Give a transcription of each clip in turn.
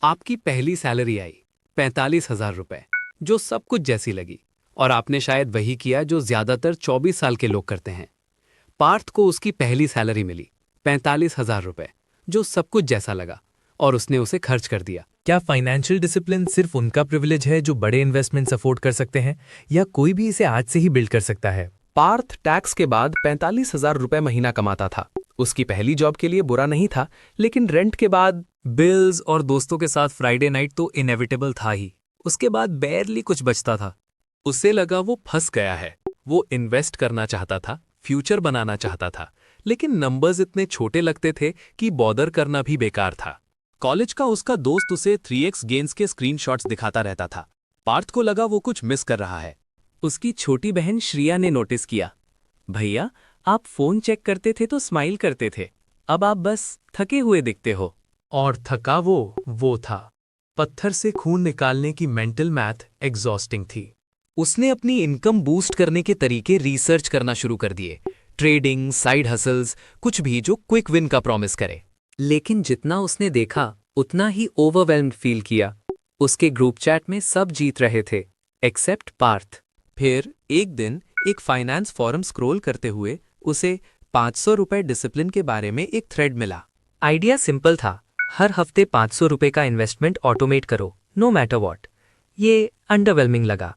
आपकी पहली सैलरी आई 45,000 रुपए, जो सब कुछ जैसी लगी, और आपने शायद वही किया जो ज्यादातर 24 साल के लोग करते हैं। पार्थ को उसकी पहली सैलरी मिली 45,000 रुपए, जो सब कुछ जैसा लगा, और उसने उसे खर्च कर दिया। क्या फाइनेंशियल डिसिप्लिन सिर्फ उनका प्रिविलेज है जो बड़े इन्वेस्टमेंट्स अफोर्ड कर सकते हैं, या कोई भी इसे आज से ही बिल्ड कर सकता है? पार्थ टैक्स के बाद 45,000 रुपए महीना कमाता था। उसकी पहली जॉब के लिए बुरा नहीं था, लेकिन रेंट के बाद बिल्स और दोस्तों के साथ फ्राइडे नाइट तो इनएविटेबल था ही। उसके बाद बैरली कुछ बचता था। उसे लगा वो फंस गया है। वो इन्वेस्ट करना चाहता था, फ्यूचर बनाना चाहता था, लेकिन नंबर्स इतने छोटे लगते थे कि बॉदर करना भी बेकार था। कॉलेज का उसका दोस्त उसे 3x गेन्स के स्क्रीनशॉट्स दिखाता रहता था। पार्थ को लगा वो कुछ मिस कर रहा है। उसकी छोटी बहन श्रिया ने नोटिस किया, भैया आप फोन चेक करते थे तो स्माइल करते थे, अब आप बस थके हुए दिखते हो। और थका वो था। पत्थर से खून निकालने की मेंटल मैथ एग्जॉस्टिंग थी। उसने अपनी इनकम बूस्ट करने के तरीके रिसर्च करना शुरू कर दिए, ट्रेडिंग, साइड हसल्स, कुछ भी जो क्विक विन का प्रॉमिस करे। लेकिन जितना उसने देखा उतना ही ओवरवेल्म्ड फील किया। उसके ग्रुप चैट में सब जीत रहे थे एक्सेप्ट पार्थ। फिर एक दिन एक फाइनेंस फॉरम स्क्रॉल करते हुए उसे 500 रुपए डिसिप्लिन के बारे में एक थ्रेड मिला। आइडिया सिंपल था, हर हफ्ते 500 रुपए का इन्वेस्टमेंट ऑटोमेट करो, नो मैटर वॉट। ये अंडरवेलमिंग लगा।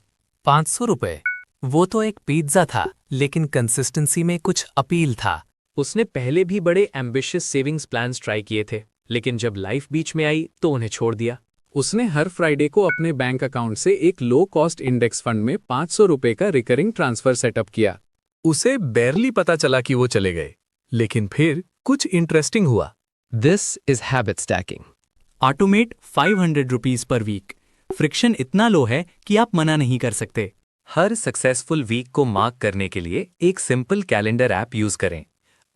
500 रुपए, वो तो एक पिज्जा था, लेकिन कंसिस्टेंसी में कुछ अपील था। उसने पहले भी बड़े एम्बिशियस सेविंग्स प्लान्स ट्राई किए थे, लेकिन जब लाइफ बीच में आई तो उन्हें छोड़ दिया। उसने हर फ्राइडे को अपने बैंक अकाउंट से एक लो कॉस्ट इंडेक्स फंड में 500 रुपए का रिकरिंग ट्रांसफर सेटअप किया। उसे बैरली पता चला कि वो चले गए, लेकिन फिर कुछ इंटरेस्टिंग हुआ। This is habit stacking. Automate 500 rupees per week. Friction इतना लो है कि आप मना नहीं कर सकते। हर सक्सेसफुल वीक को मार्क करने के लिए एक सिंपल कैलेंडर ऐप यूज करें।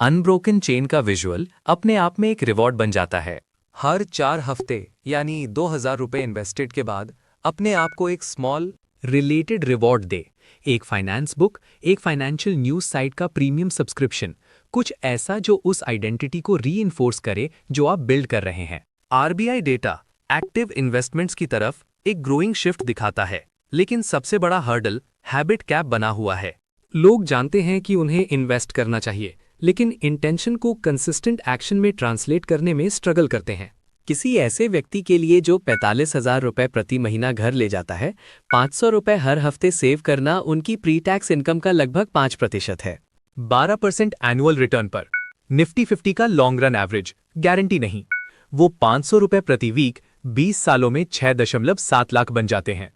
अनब्रोकन चेन का विजुअल अपने आप में एक रिवॉर्ड बन जाता है। हर 4 हफ्ते यानी 2,000 रुपए इन्वेस्टेड के बाद अपने आप को एक स्मॉल रिलेटेड रिवॉर्ड दे। एक फाइनेंस बुक, एक फाइनेंशियल न्यूज साइट का प्रीमियम सब्सक्रिप्शन, कुछ ऐसा जो उस आइडेंटिटी को रीइंफोर्स करे जो आप बिल्ड कर रहे हैं। आरबीआई डेटा एक्टिव इन्वेस्टमेंट्स की तरफ एक ग्रोइंग शिफ्ट दिखाता है, लेकिन सबसे बड़ा हर्डल हैबिट कैप बना हुआ है। लोग जानते हैं कि उन्हें इन्वेस्ट करना चाहिए, लेकिन इंटेंशन को कंसिस्टेंट एक्शन में ट्रांसलेट करने में स्ट्रगल करते हैं। किसी ऐसे व्यक्ति के लिए जो 45,000 रुपए प्रति महीना घर ले जाता है, 500 रुपए हर हफ्ते सेव करना उनकी प्री टैक्स इनकम का लगभग 5% है। 12% एनुअल रिटर्न पर निफ्टी 50 का लॉन्ग रन एवरेज गारंटी नहीं। वो 500 रुपए प्रति वीक 20 सालों में 6.7 लाख बन जाते हैं।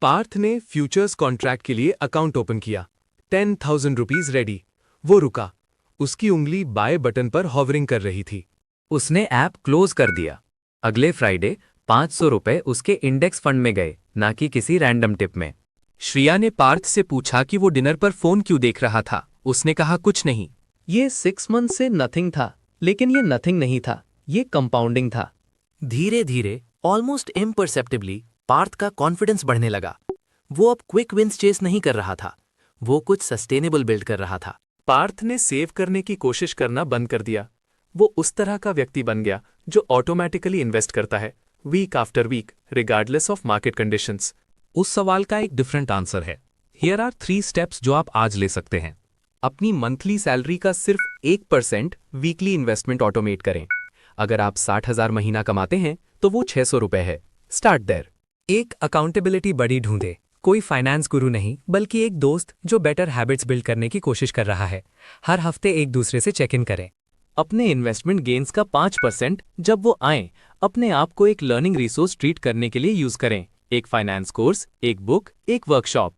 पार्थ ने फ्यूचर्स कॉन्ट्रैक्ट के लिए अकाउंट ओपन किया। 10,000 रुपीज रेडी। वो रुका। उसकी उंगली बाय बटन पर हॉवरिंग कर रही थी। उसने ऐप क्लोज कर दिया। अगले फ्राइडे 500 रुपए उसके इंडेक्स फंड में गए, ना कि किसी रैंडम टिप में। श्रिया ने पार्थ से पूछा कि वो डिनर पर फोन क्यों देख रहा था। उसने कहा कुछ नहीं। ये 6 मंथ से नथिंग था, लेकिन ये नथिंग नहीं था, ये कंपाउंडिंग था। धीरे धीरे, ऑलमोस्ट इम्परसेप्टिबली, पार्थ का कॉन्फिडेंस बढ़ने लगा। वो अब क्विक विन्स चेस नहीं कर रहा था, वो कुछ सस्टेनेबल बिल्ड कर रहा था। पार्थ ने सेव करने की कोशिश करना बंद कर दिया। वो उस तरह का व्यक्ति बन गया जो ऑटोमेटिकली इन्वेस्ट करता है, week after week, regardless of market conditions. उस सवाल का एक डिफरेंट आंसर है। हियर आर 3 स्टेप्स जो आप आज ले सकते हैं। अपनी मंथली सैलरी का सिर्फ 1% वीकली इन्वेस्टमेंट ऑटोमेट करें। अगर आप 60,000 महीना कमाते हैं तो वो 600 रुपए है। Start there. एक अकाउंटेबिलिटी बडी ढूंढे, कोई फाइनेंस गुरु नहीं, बल्कि एक दोस्त जो बेटर हैबिट्स बिल्ड करने की कोशिश कर रहा है। हर हफ्ते एक दूसरे से चेक इन करें। अपने इन्वेस्टमेंट गेन्स का 5% जब वो आए, अपने आप को एक लर्निंग रिसोर्स ट्रीट करने के लिए यूज करें। एक फाइनेंस कोर्स, एक बुक, एक वर्कशॉप।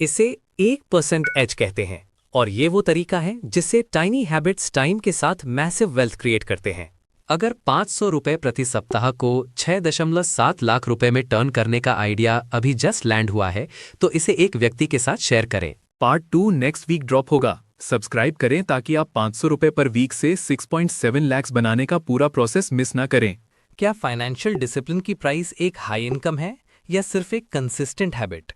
इसे 1% एज कहते हैं, और ये वो तरीका है जिससे टाइनी हैबिट्स टाइम के साथ मैसिव वेल्थ क्रिएट करते हैं। अगर 500 रुपए प्रति सप्ताह को 6.7 लाख रुपए में टर्न करने का आइडिया अभी जस्ट लैंड हुआ है, तो इसे एक व्यक्ति के साथ शेयर करें। पार्ट 2 नेक्स्ट वीक ड्रॉप होगा। सब्सक्राइब करें ताकि आप 500 रुपए पर वीक से 6.7 लाख बनाने का पूरा प्रोसेस मिस ना करें। क्या फाइनेंशियल डिसिप्लिन की प्राइस एक हाई इनकम है, या सिर्फ एक कंसिस्टेंट हैबिट?